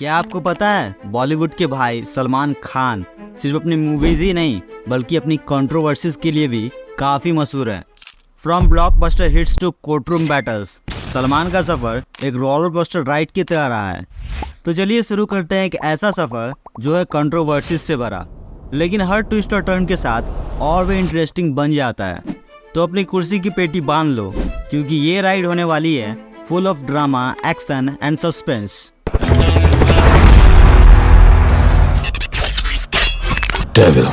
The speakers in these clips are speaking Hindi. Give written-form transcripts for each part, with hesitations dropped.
क्या आपको पता है बॉलीवुड के भाई सलमान खान सिर्फ अपनी मूवीज ही नहीं बल्कि अपनी कंट्रोवर्सीज के लिए भी काफ़ी मशहूर है। From blockbuster hits to courtroom battles, Salman का सफ़र एक रोलर कोस्टर राइड की तरह रहा है। तो चलिए शुरू करते हैं एक ऐसा सफ़र जो है कंट्रोवर्सीज से भरा, लेकिन हर ट्विस्ट और टर्न के साथ और भी इंटरेस्टिंग बन जाता है। तो अपनी कुर्सी की पेटी बांध लो क्योंकि ये राइड होने वाली है full of drama, action and suspense. Devil.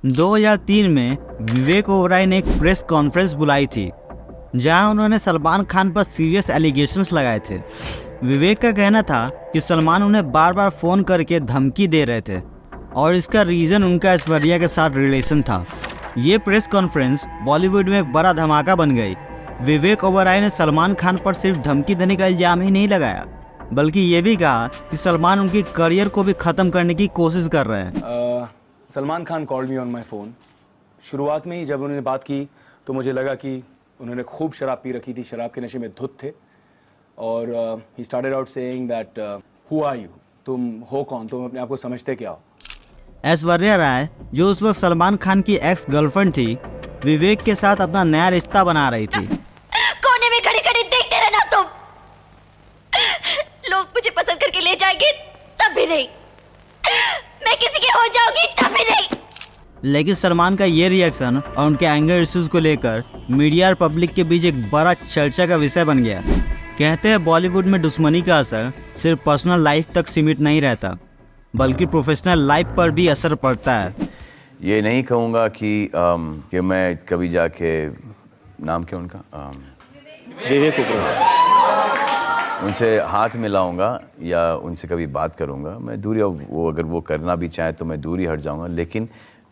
2003 में विवेक ओबराय ने एक प्रेस कॉन्फ्रेंस बुलाई थी जहां उन्होंने सलमान खान पर सीरियस एलिगेशंस लगाए थे। विवेक का कहना था कि सलमान उन्हें बार बार फ़ोन करके धमकी दे रहे थे और इसका रीज़न उनका ऐश्वर्या के साथ रिलेशन था। ये प्रेस कॉन्फ्रेंस बॉलीवुड में एक बड़ा धमाका बन गई। विवेक ओबराय ने सलमान खान पर सिर्फ धमकी देने का इल्ज़ाम ही नहीं लगाया बल्कि ये भी कहा कि सलमान उनकी करियर को भी ख़त्म करने की कोशिश कर रहे हैं। Salman Khan called me on my phone. शुरुआत में ही जब उन्होंने बात की तो मुझे लगा कि उन्होंने खूब शराब पी रखी थी, शराब के नशे में धुत थे। और he started out saying that who are you, तुम हो कौन, तुम अपने आप को समझते क्या हो। ऐश्वर्या राय जो उस वक्त सलमान खान की एक्स गर्लफ्रेंड थी, विवेक के साथ अपना नया रिश्ता बना रही थी। कोने में खड़े खड़े देखते रहना तुम। लोग मुझे पसंद करके ले जाएंगे तब भी नहीं, मैं किसी के हो जाऊंगी तब भी नहीं। लेकिन सलमान का ये रिएक्शन और उनके एंगर इश्यूज को लेकर मीडिया और पब्लिक के बीच एक बड़ा चर्चा का विषय बन गया। कहते हैं बॉलीवुड में दुश्मनी का असर सिर्फ पर्सनल लाइफ तक सीमित नहीं रहता बल्कि प्रोफेशनल लाइफ पर भी असर पड़ता है। ये नहीं कहूँगा कि मैं कभी जाके, नाम क्या उनका, विवेक ओबराय, उनसे हाथ मिलाऊंगा या उनसे कभी बात करूंगा। मैं दूरी, वो अगर वो करना भी चाहे तो मैं दूरी हट जाऊंगा, लेकिन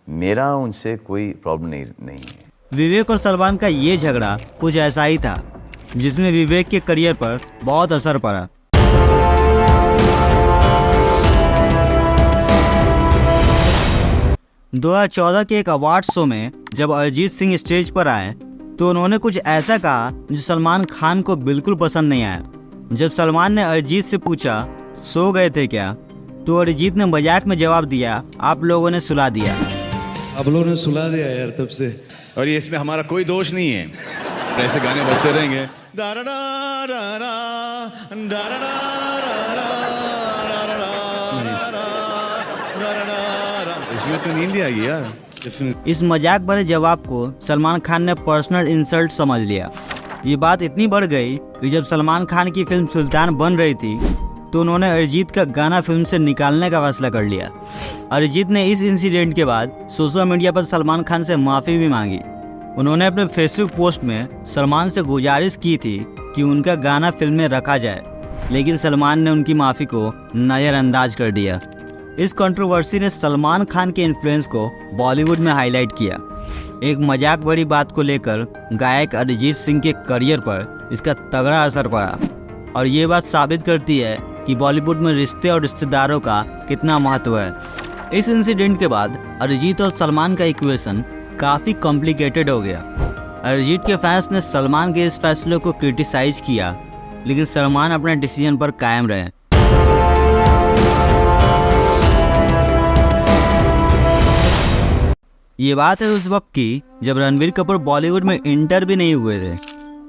मेरा उनसे कोई प्रॉब्लम नहीं है। विवेक और सलमान का ये झगड़ा कुछ ऐसा ही था जिसमें विवेक के करियर पर बहुत असर पड़ा। – 2014 के एक अवार्ड शो में जब अरिजीत सिंह स्टेज पर आए तो उन्होंने कुछ ऐसा कहा जो सलमान खान को बिल्कुल पसंद नहीं आया। जब सलमान ने अरिजीत से पूछा सो गए थे क्या, तो अरिजीत ने मजाक में जवाब दिया, आप लोगों ने सुला दिया। आप लोगों ने सुला दिया यार तब से, और ये इसमें हमारा कोई दोष नहीं है। ऐसे गाने बजते रहेंगे। इसमें तो नींद आ गई यार। इस मजाक भरे जवाब को सलमान खान ने पर्सनल इंसल्ट समझ लिया। ये बात इतनी बढ़ गई कि जब सलमान खान की फिल्म सुल्तान बन रही थी तो उन्होंने अरिजीत का गाना फिल्म से निकालने का फैसला कर लिया। अरिजीत ने इस इंसिडेंट के बाद सोशल मीडिया पर सलमान खान से माफ़ी भी मांगी। उन्होंने अपने फेसबुक पोस्ट में सलमान से गुजारिश की थी कि उनका गाना फिल्म में रखा जाए, लेकिन सलमान ने उनकी माफ़ी को नज़रअंदाज कर दिया। इस कंट्रोवर्सी ने सलमान खान के इन्फ्लुएंस को बॉलीवुड में हाईलाइट किया। एक मजाक भरी बात को लेकर गायक अरिजीत सिंह के करियर पर इसका तगड़ा असर पड़ा और ये बात साबित करती है कि बॉलीवुड में रिश्ते और रिश्तेदारों का कितना महत्व है। इस इंसिडेंट के बाद अरिजीत और सलमान का इक्वेशन काफ़ी कॉम्प्लिकेटेड हो गया। अरिजीत के फैंस ने सलमान के इस फैसले को क्रिटिसाइज किया, लेकिन सलमान अपने डिसीजन पर कायम रहे। ये बात है उस वक्त की जब रणबीर कपूर बॉलीवुड में इंटर भी नहीं हुए थे।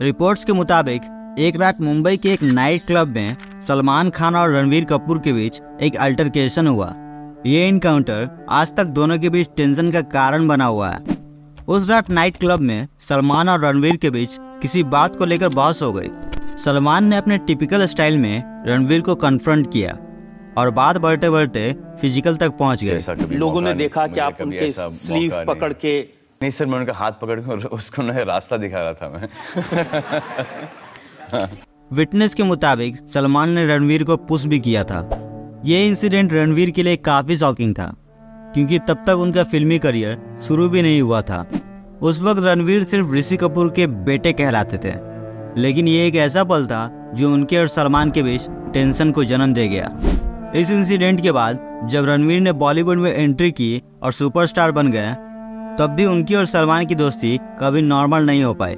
रिपोर्ट्स के मुताबिक एक रात मुंबई के एक नाइट क्लब में सलमान खान और रणबीर कपूर के बीच एक अल्टरकेशन हुआ। ये इनकाउंटर आज तक दोनों के बीच टेंशन का कारण बना हुआ है। उस रात नाइट क्लब में सलमान और रणबीर के बीच किसी बात को लेकर बहस हो गई। सलमान ने अपने टिपिकल स्टाइल में रणबीर को कन्फ्रंट किया और बात बढ़ते बढ़ते फिजिकल तक पहुंच गए। लोगों ने देखा कि आप उनके स्लीव पकड़ के, नहीं सर, मैं उनका हाथ पकड़ के उसको ना रास्ता दिखा रहा था मैं। विटनेस के मुताबिक सलमान ने रणबीर को पुश भी किया था। ये इंसिडेंट रणबीर के लिए काफ़ी शॉकिंग था क्योंकि तब तक उनका फिल्मी करियर शुरू भी नहीं हुआ था। उस वक्त रणबीर सिर्फ ऋषि कपूर के बेटे कहलाते थे, लेकिन ये एक ऐसा पल था जो उनके और सलमान के बीच टेंशन को जन्म दे गया। इस इंसिडेंट के बाद जब रणबीर ने बॉलीवुड में एंट्री की और सुपरस्टार बन गए तब भी उनकी और सलमान की दोस्ती कभी नॉर्मल नहीं हो पाई।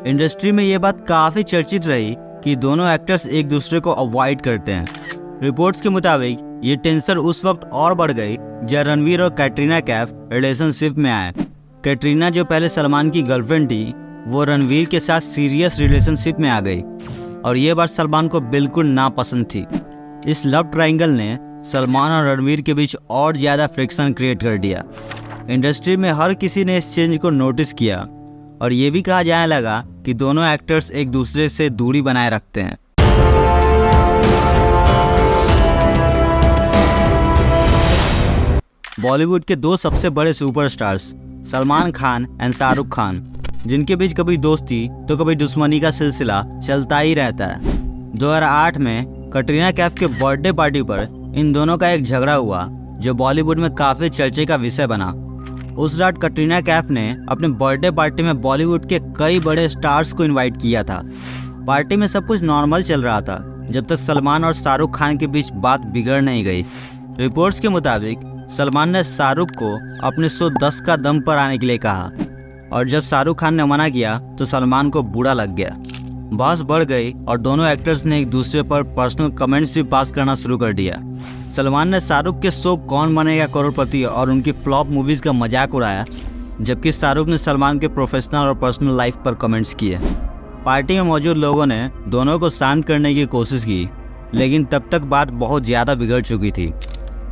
इंडस्ट्री में ये बात काफ़ी चर्चित रही कि दोनों एक्टर्स एक दूसरे को अवॉइड करते हैं। रिपोर्ट्स के मुताबिक ये टेंशन उस वक्त और बढ़ गई जब रणवीर और कैटरीना कैफ रिलेशनशिप में आए। कैटरीना जो पहले सलमान की गर्लफ्रेंड थी, वो रणवीर के साथ सीरियस रिलेशनशिप में आ गई और ये बात सलमान को बिल्कुल नापसंद थी। इस लव ट्रायंगल ने सलमान और रणवीर के बीच और ज़्यादा फ्रिक्शन क्रिएट कर दिया। इंडस्ट्री में हर किसी ने इस चेंज को नोटिस किया और ये भी कहा जाने लगा कि दोनों एक्टर्स एक दूसरे से दूरी बनाए रखते हैं। बॉलीवुड के दो सबसे बड़े सुपरस्टार्स सलमान खान एंड शाहरुख खान, जिनके बीच कभी दोस्ती तो कभी दुश्मनी का सिलसिला चलता ही रहता है। 2008 में कैटरीना कैफ के बर्थडे पार्टी पर इन दोनों का एक झगड़ा हुआ जो बॉलीवुड में काफ़ी चर्चे का विषय बना। उस रात कैटरीना कैफ ने अपने बर्थडे पार्टी में बॉलीवुड के कई बड़े स्टार्स को इनवाइट किया था। पार्टी में सब कुछ नॉर्मल चल रहा था जब तक सलमान और शाहरुख खान के बीच बात बिगड़ नहीं गई। रिपोर्ट्स के मुताबिक सलमान ने शाहरुख को अपने शो 10 का दम पर आने के लिए कहा और जब शाहरुख खान ने मना किया तो सलमान को बुरा लग गया। बहस बढ़ गई और दोनों एक्टर्स ने एक दूसरे पर पर्सनल कमेंट्स भी पास करना शुरू कर दिया। सलमान ने शाहरुख के शो कौन बनेगा करोड़पति और उनकी फ्लॉप मूवीज़ का मजाक उड़ाया, जबकि शाहरुख ने सलमान के प्रोफेशनल और पर्सनल लाइफ पर कमेंट्स किए। पार्टी में मौजूद लोगों ने दोनों को शांत करने की कोशिश की, लेकिन तब तक बात बहुत ज़्यादा बिगड़ चुकी थी।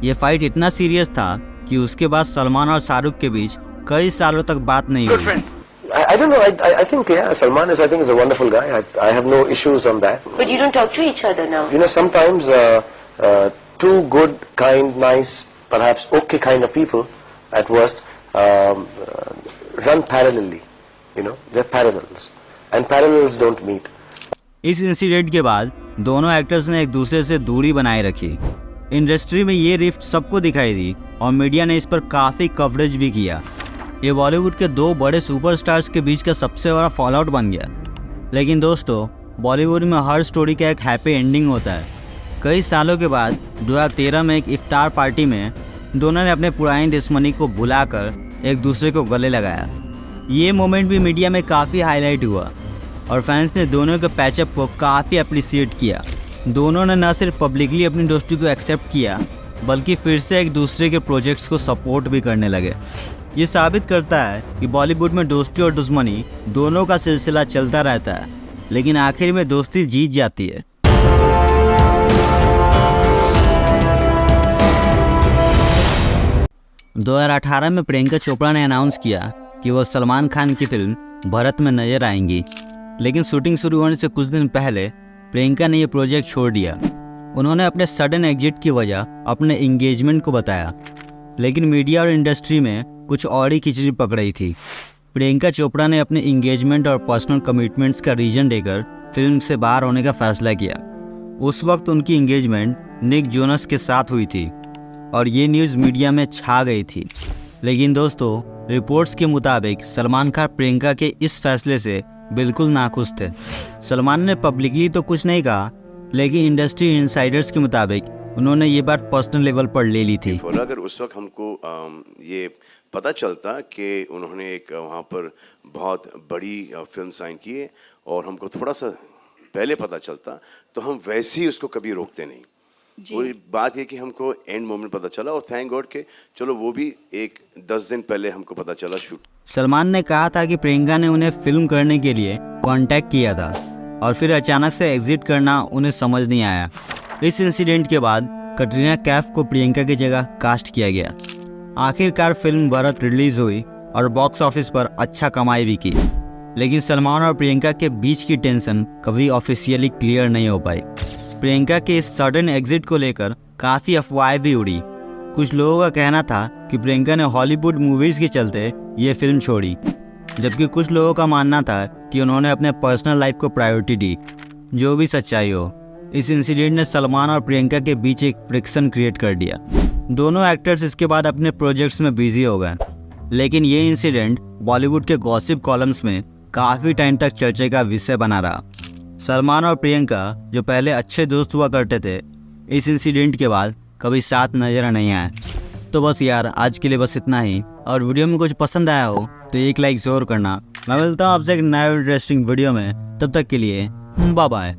ये फाइट इतना सीरियस था कि उसके बाद सलमान और शाहरुख के बीच कई सालों तक बात नहीं हुई। I don't know. I think Salman is a wonderful guy. I have no issues on that. But you don't talk to each other now. You know, sometimes two good, kind, nice, perhaps okay kind of people, at worst, run parallelly. You know, they're parallels, and parallels don't meet. इस इंसिडेंट के बाद दोनों एक्टर्स ने एक दूसरे से दूरी बनाए रखी। इंडस्ट्री में ये रिफ्ट सबको दिखाई दी और मीडिया ने इस पर काफ़ी कवरेज भी किया। ये बॉलीवुड के दो बड़े सुपरस्टार्स के बीच का सबसे बड़ा फॉलआउट बन गया। लेकिन दोस्तों, बॉलीवुड में हर स्टोरी का एक हैप्पी एंडिंग होता है। कई सालों के बाद 2013 में एक इफ्तार पार्टी में दोनों ने अपने पुरानी दुश्मनी को भुलाकर एक दूसरे को गले लगाया। ये मोमेंट भी मीडिया में काफ़ी हाईलाइट हुआ और फैंस ने दोनों के पैचअप को काफ़ी अप्रिसिएट किया। दोनों ने न सिर्फ पब्लिकली अपनी दोस्ती को एक्सेप्ट किया, बल्कि फिर से एक दूसरे के प्रोजेक्ट्स को सपोर्ट भी करने लगे। ये साबित करता है कि बॉलीवुड में दोस्ती और दुश्मनी दोनों का सिलसिला चलता रहता है, लेकिन आखिर में दोस्ती जीत जाती है। – 2018 में प्रियंका चोपड़ा ने अनाउंस किया कि वो सलमान खान की फिल्म भरत में नजर आएंगी, लेकिन शूटिंग शुरू होने से कुछ दिन पहले प्रियंका ने ये प्रोजेक्ट छोड़ दिया। उन्होंने अपने सडन एग्जिट की वजह अपने एंगेजमेंट को बताया, लेकिन मीडिया और इंडस्ट्री में कुछ और ही खिचड़ी पक रही थी। प्रियंका चोपड़ा ने अपने एंगेजमेंट और पर्सनल कमिटमेंट्स का रीजन देकर फिल्म से बाहर होने का फैसला किया। उस वक्त उनकी एंगेजमेंट निक जोनस के साथ हुई थी और ये न्यूज़ मीडिया में छा गई थी। लेकिन दोस्तों, रिपोर्ट्स के मुताबिक सलमान खान प्रियंका के इस फैसले से बिल्कुल नाखुश थे। सलमान ने पब्लिकली तो कुछ नहीं कहा, लेकिन इंडस्ट्री इनसाइडर्स के मुताबिक उन्होंने ये बात पर्सनल लेवल पर ले ली थी। अगर उस वक्त हमको ये पता चलता कि उन्होंने एक वहाँ पर बहुत बड़ी फिल्म साइन की है और हमको थोड़ा सा पहले पता चलता, तो हम वैसे ही उसको कभी रोकते नहीं। वही बात ये कि हमको एंड मोमेंट पता चला और थैंक गॉड के चलो वो भी एक 10 दिन पहले हमको पता चला शूट। सलमान ने कहा था कि प्रियंका ने उन्हें फिल्म करने के लिए कांटेक्ट किया था और फिर अचानक से एग्जिट करना उन्हें समझ नहीं आया। इस इंसिडेंट के बाद कैटरीना कैफ को प्रियंका की जगह कास्ट किया गया। आखिरकार फिल्म भरत रिलीज हुई और बॉक्स ऑफिस पर अच्छा कमाई भी की, लेकिन सलमान और प्रियंका के बीच की टेंशन कभी ऑफिशियली क्लियर नहीं हो पाई। प्रियंका के इस सडन एग्जिट को लेकर काफ़ी अफवाहें भी उड़ी। कुछ लोगों का कहना था कि प्रियंका ने हॉलीवुड मूवीज़ के चलते ये फिल्म छोड़ी, जबकि कुछ लोगों का मानना था कि उन्होंने अपने पर्सनल लाइफ को प्रायोरिटी दी। जो भी सच्चाई हो, इस इंसिडेंट ने सलमान और प्रियंका के बीच एक फ्रिक्शन क्रिएट कर दिया। दोनों एक्टर्स इसके बाद अपने प्रोजेक्ट्स में बिजी हो गए, लेकिन ये इंसिडेंट बॉलीवुड के गॉसिप कॉलम्स में काफ़ी टाइम तक चर्चे का विषय बना रहा। सलमान और प्रियंका जो पहले अच्छे दोस्त हुआ करते थे, इस इंसिडेंट के बाद कभी साथ नजर नहीं आए। तो बस यार आज के लिए बस इतना ही, और वीडियो में कुछ पसंद आया हो तो एक लाइक जरूर करना। मैं मिलता हूँ आपसे एक नया इंटरेस्टिंग वीडियो में, तब तक के लिए बाय बाय।